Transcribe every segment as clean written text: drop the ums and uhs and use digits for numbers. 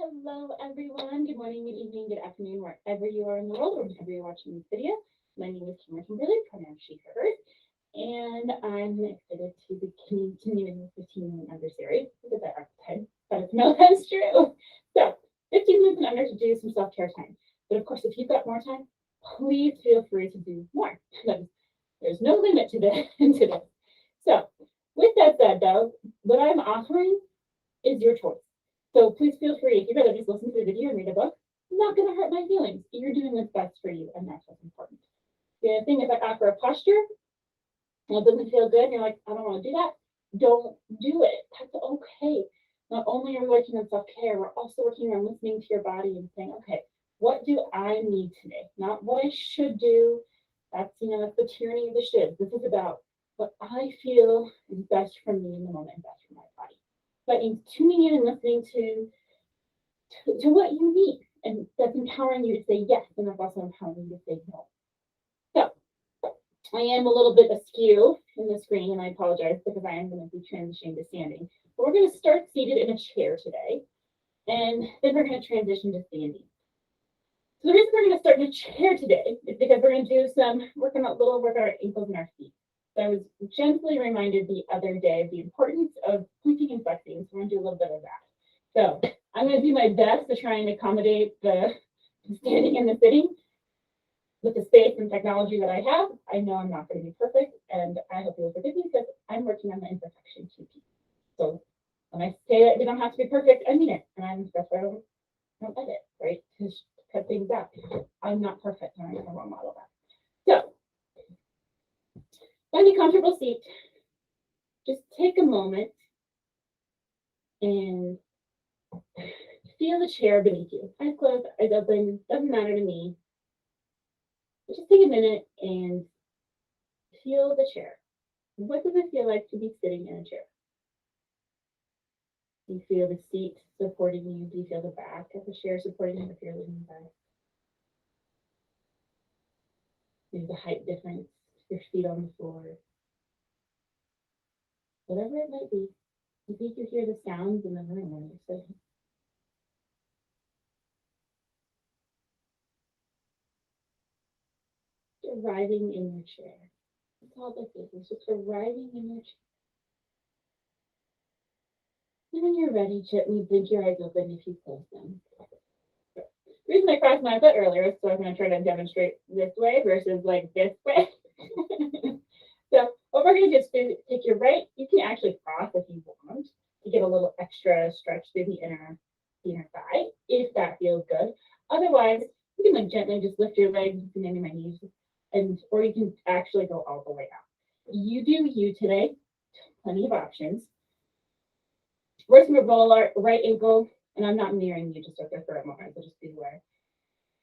Hello, everyone. Good morning, good evening, good afternoon, wherever you are in the world, or whenever you're watching this video. My name is Kimberly, pronouns she, her, hers, and I'm excited to be continuing the 15-minute under series because I have 10, but no, that's true. So, 15 minutes and under to do some self-care time. But of course, if you've got more time, please feel free to do more. There's no limit to this. So, with that said, though, what I'm offering is your choice. So please feel free, if you'd rather just listen to the video and read a book, not going to hurt my feelings. You're doing what's best for you, and that's what's important. The other thing is I offer a posture, and it doesn't feel good, and you're like, I don't want to do that. Don't do it. That's okay. Not only are we working on self-care, we're also working on listening to your body and saying, okay, what do I need today? Not what I should do. That's the tyranny of the should. This is about what I feel is best for me in the moment, best for my body. But in tuning in and listening to what you need, and that's empowering you to say yes, and that's also empowering you to say no. So I am a little bit askew in the screen, and I apologize because I am going to be transitioning to standing. But we're going to start seated in a chair today, and then we're going to transition to standing. So the reason we're going to start in a chair today is because we're going to do some work on our ankles and our feet. So I was gently reminded the other day of the importance of pointing and flexing, so we're going to do a little bit of that. So I'm going to do my best to try and accommodate the standing and the sitting with the space and technology that I have. I know I'm not going to be perfect, and I hope you'll forgive me because I'm working on the imperfection too. So when I say that we don't have to be perfect, I mean it, and that's why I don't edit, right? To cut things out. I'm not perfect, and I'm going to role model that. So find a comfortable seat. Just take a moment and feel the chair beneath you. Eyes closed, eyes open, doesn't matter to me. But just take a minute and feel the chair. What does it feel like to be sitting in a chair? Do you feel the seat supporting you? Do you feel the back of the chair supporting you if you're leaning back? Maybe the height difference, your feet on the floor. Whatever it might be, you think you hear the sounds in the room when you're sitting. Arriving in your chair. That's all this is. It's just arriving in your chair. And when you're ready, gently blink your eyes open if you close them. The reason I crossed my foot earlier is so I'm going to try to demonstrate this way versus like this way. So what we're going to do is take your right. You can actually cross if you want to get a little extra stretch through the inner thigh if that feels good. Otherwise, you can like gently just lift your legs and maybe my knees, or you can actually go all the way out. You do you today. Plenty of options. We're just going to roll our right ankle, and I'm not mirroring you just over for a moment, so just be aware.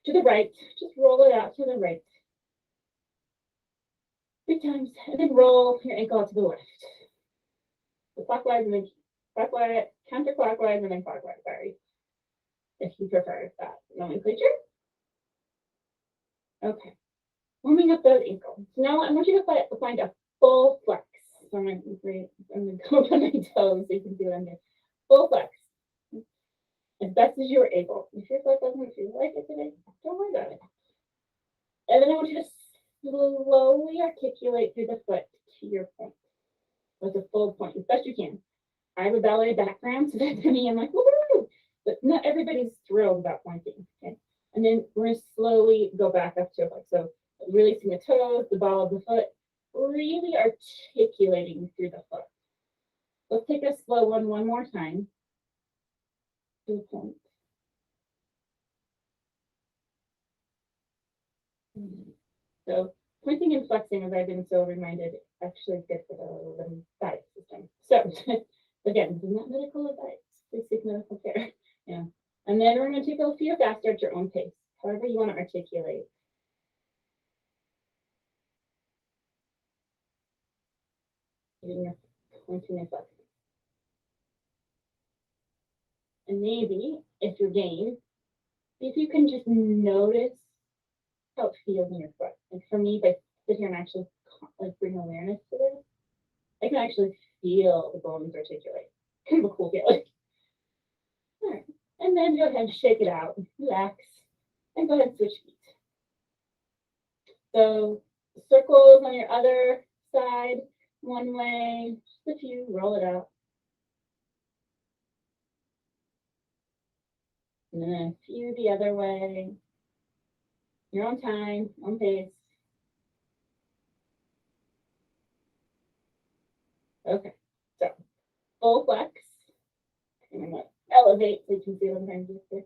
To the right, just roll it out to the right. 3 times, and then roll your ankle out to the left. So clockwise, and then clockwise, counterclockwise, and then clockwise, sorry. If you prefer that nomenclature. Okay. Warming up those ankles. So now I want you to find a full flex. So I'm going to go up on my toes so you can see what I'm doing. Full flex. As best as you're able. If your foot doesn't feel like it today, don't worry about it. And then I want you to slowly articulate through the foot to your point. With a full point, as best you can. I have a ballet background, so that's me. I'm like, woo! But not everybody's thrilled about pointing. Okay. And then we're going to slowly go back up to a flex. So releasing the toes, the ball of the foot, really articulating through the foot. Let's take a slow one more time. To the point. So pointing and flexing, as I've been so reminded, actually good for the lymphatic system. So again, this is not medical advice. Please seek medical care. Yeah. And then we're going to take a few faster at your own pace, however you want to articulate. Pointing and flexing. And maybe, if you're game, if you can just notice how it feels in your foot. Like for me, if I sit here and actually like bring awareness to this, I can actually feel the bones articulate. Kind of a cool feeling. All right. And then go ahead and shake it out, relax, and go ahead and switch feet. So circles on your other side, one way, just a few, roll it out. And then a few the other way, your own time, own pace. Okay, so full flex. I'm gonna elevate so you can see what I'm trying to do here.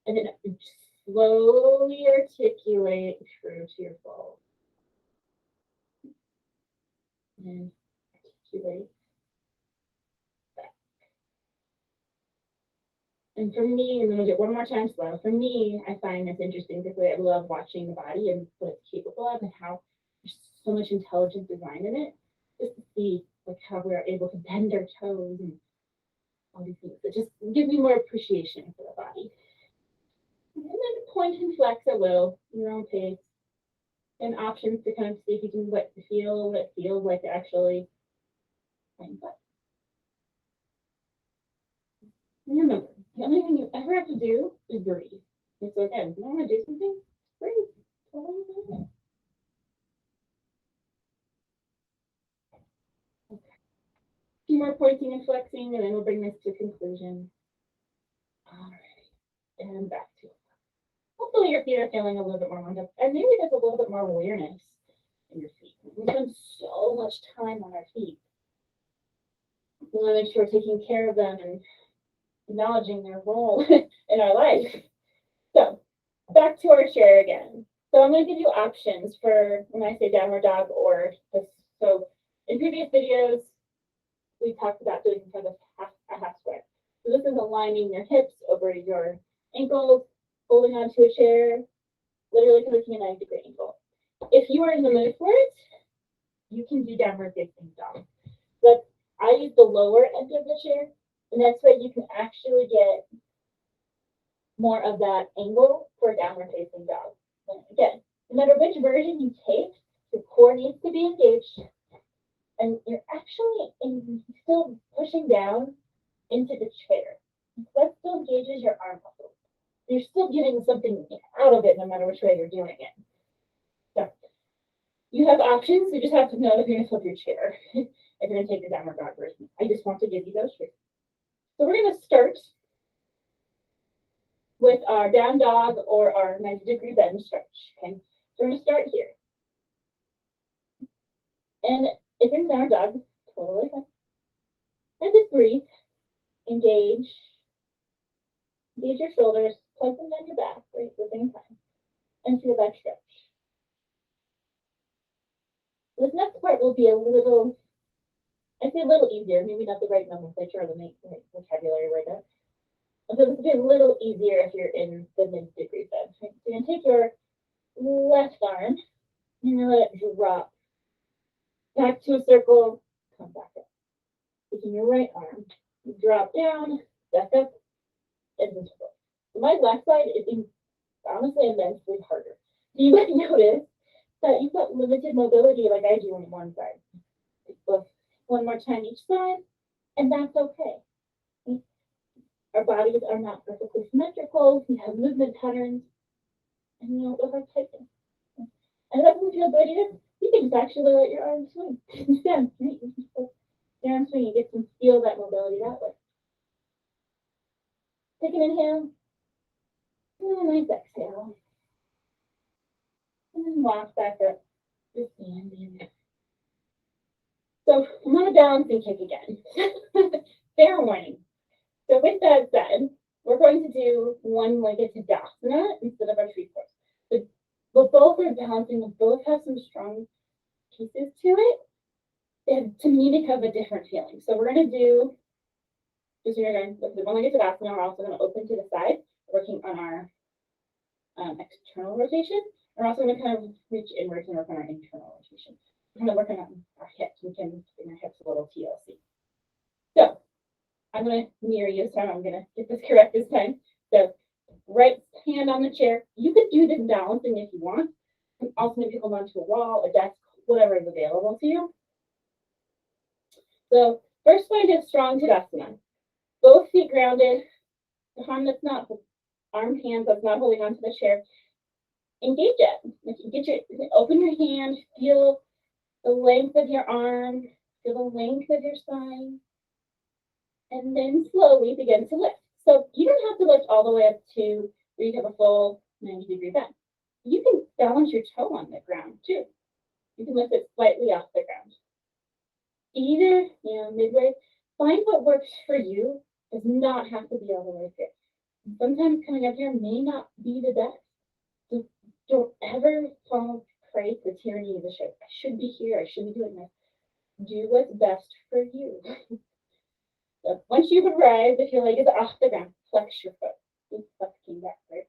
And then slowly articulate true to your fold. And articulate back. And for me, and then we'll do it one more time slow. For me, I find this interesting because I love watching the body and what it's capable of and how there's so much intelligent design in it. Just to see like how we're able to bend our toes and all these things. It just gives me more appreciation for the body. And then point and flex a little, your own pace. And options to kind of see if you can what it feels like actually find butt. Remember, the only thing you ever have to do is breathe. And so again, if you want to do something, breathe. Totally fine. Okay. A few more pointing and flexing, and then we'll bring this to conclusion. All right, and back to it. Hopefully your feet are feeling a little bit more wound up, and maybe there's a little bit more awareness in your feet. We spend so much time on our feet. We want to make sure we're taking care of them and acknowledging their role in our life. So back to our chair again. So I'm going to give you options for when I say downward dog or this. So in previous videos, we talked about doing kind of a half square. So this is aligning your hips over your ankles, holding onto a chair, literally making a 90-degree angle. If you are in the mood for it, you can do downward facing dog. But I use the lower end of the chair, and that's where you can actually get more of that angle for downward facing dog. And again, no matter which version you take, the core needs to be engaged, and you're actually still pushing down into the chair. That still engages your arm muscles. You're still getting something out of it no matter which way you're doing it. So you have options. You just have to know if you're going to flip your chair, if you're going to take the downward dog version. I just want to give you those choices. So we're going to start with our down dog or our 90-degree bend stretch. Okay, so we're going to start here. And if you're in down dog, totally fine. And just breathe, engage your shoulders, plug them down your back, right, at the same time, and feel that stretch. This next part will be a little, I say a little easier, maybe not the right nomenclature or the right vocabulary right now. So this will be a little easier if you're in the mid-degree bend. So you're going to take your left arm and you're going to let it drop back to a circle, come back up. Taking your right arm, drop down, back up, and then circle. So my left side is honestly immensely harder. So you might notice that you've got limited mobility like I do on one side. Both one more time each side, and that's okay. Our bodies are not perfectly symmetrical. We have movement patterns, and you know, with our tightness. And if that doesn't feel good either, you can just actually let your arms swing instead. Right? Your arms swing, you get to feel that mobility that way. Take an inhale, and a nice exhale. And then walk back up, just standing. So I'm on a balancing kick again. Fair warning. So with that said, we're going to do one-legged tadasna instead of our tree pose. But both are balancing, they both have some strong pieces to it. And to me, they have a different feeling. So we're going to do, just here again, with the one-legged tadasna, we're also going to open to the side, working on our external rotation. We're also going to kind of reach inwards and work on our internal rotation. We're kind of working on our hips. We can bring our hips a little TLC. So I'm going to mirror you this time. I'm going to get this correct this time. So right hand on the chair. You could do this balancing if you want. You can also maybe hold onto a wall, a desk, whatever is available to you. So first find a strong tadasana. Both feet grounded, The arm that's not, arm, hands that's not holding onto the chair, engage it. Like open your hand, feel the length of your arm, feel the length of your spine, and then slowly begin to lift. So you don't have to lift all the way up to where you have a full 90-degree bend. You can balance your toe on the ground too. You can lift it slightly off the ground. Either, midway, find what works for you. Does not have to be all the way there. Sometimes coming up here may not be the best. So don't ever fall prey to the tyranny of the ship. I should be here. I should be doing this. Do what's best for you. So once you've arrived, if your leg is off the ground, flex your foot. Keep flexing back, right?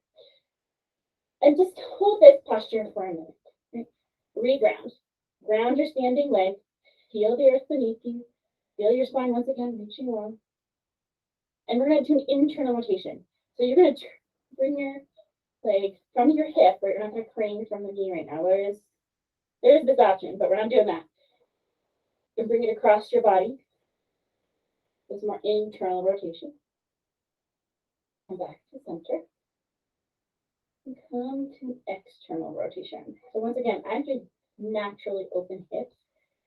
And just hold this posture for a minute. Right? Reground. Ground your standing leg. Feel the earth beneath you. Feel your spine once again reaching long. And we're going to do an internal rotation. So you're going to bring your leg from your hip, right? You're not going to crane from the knee right now. There's this option, but we're not doing that. You bring it across your body. There's more internal rotation. And back to center. And come to external rotation. So once again, I have naturally open hips,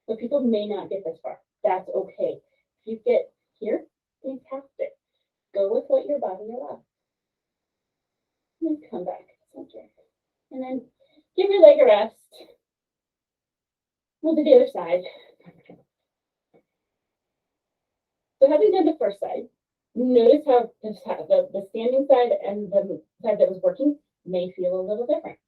so people may not get this far. That's okay. If you get here, fantastic. Go with what your body allows. And come back to center. And then give your leg a rest. We'll do the other side. So having done the first side, notice how the standing side and the side that was working may feel a little different.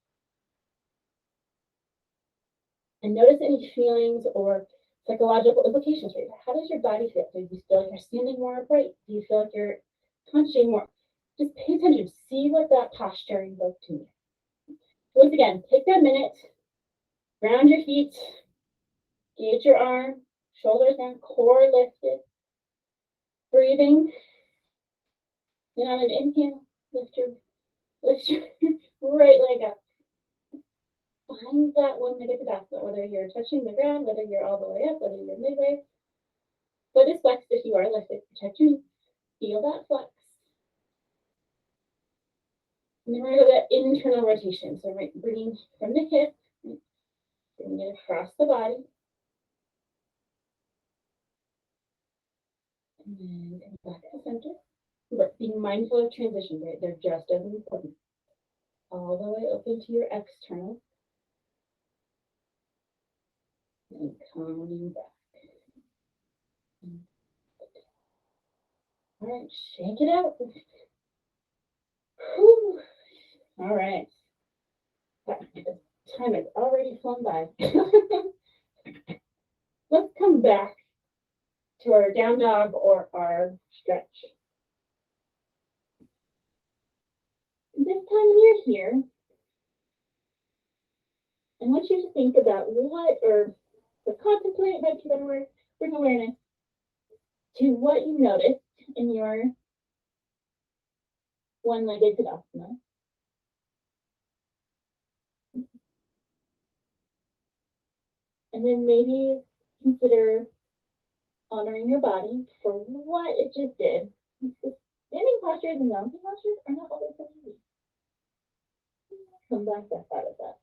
And notice any feelings or psychological implications. Right? How does your body feel? Do you feel like you're standing more upright? Do you feel like you're punching more? Just pay attention. See what that posture evokes to you. Once again, take that minute. Ground your feet. Gauge your arm. Shoulders down. Core lifted. Breathing. And on an inhale, lift your right leg up. Find that 1-minute tadasna, whether you're touching the ground, whether you're all the way up, whether you're midway. Foot is flexed if you are lifted. Protect your knee. Feel that flex. And then we're going to go to that internal rotation. So bringing from the hip, bringing it across the body. And then back to the center. But being mindful of transition, right? They're just as important. All the way open to your external. And coming back. All right, shake it out. Whew. All right. Time has already flown by. Let's come back to our down dog or our stretch. This time when you're here, I want you to think about or contemplate, might be a better word, bring awareness to what you noticed in your one-legged tadasana. And then maybe consider honoring your body for what it just did. Standing postures and mountain postures are not always so easy. Come back out of that.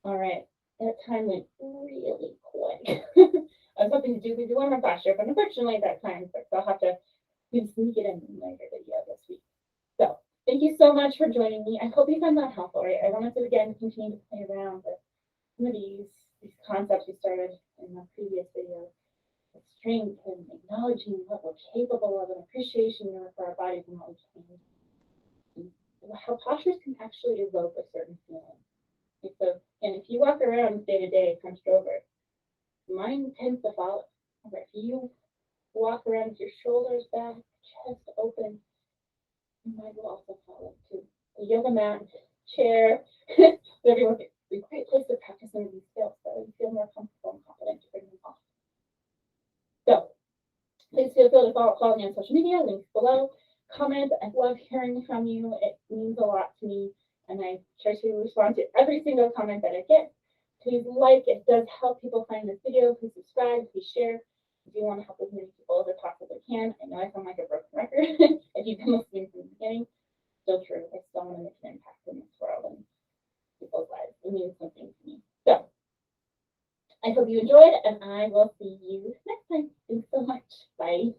All right, that time went really quick. I was hoping to do one more posture, but unfortunately that time, so I'll have to sneak it in later video this week. So thank you so much for joining me. I hope you found that helpful, right? I wanted to again continue to play around with some of these concepts we started in the previous video. The strength and acknowledging what we're capable of and appreciation for our bodies and what we can. And how postures can actually evoke a certain feeling. And if you walk around day to day hunched over, mine tends to follow. If you walk around with your shoulders back, chest open, mine will also follow too. The yoga mat, chair, whatever you a great place to practice some of these skills so you feel more comfortable and confident to bring them off. So please feel free to follow me on social media, links below. Comment. I love hearing from you. It means a lot to me. And I try to respond to every single comment that I get. Please like, it does help people find this video. Please subscribe, please share. If you want to help as many people as I possibly can. I know I sound like a broken record. If you've been listening from the beginning, still true. I still want to make an impact in this world and people's lives. It means something to me. So I hope you enjoyed, and I will see you next time. Thanks so much. Bye.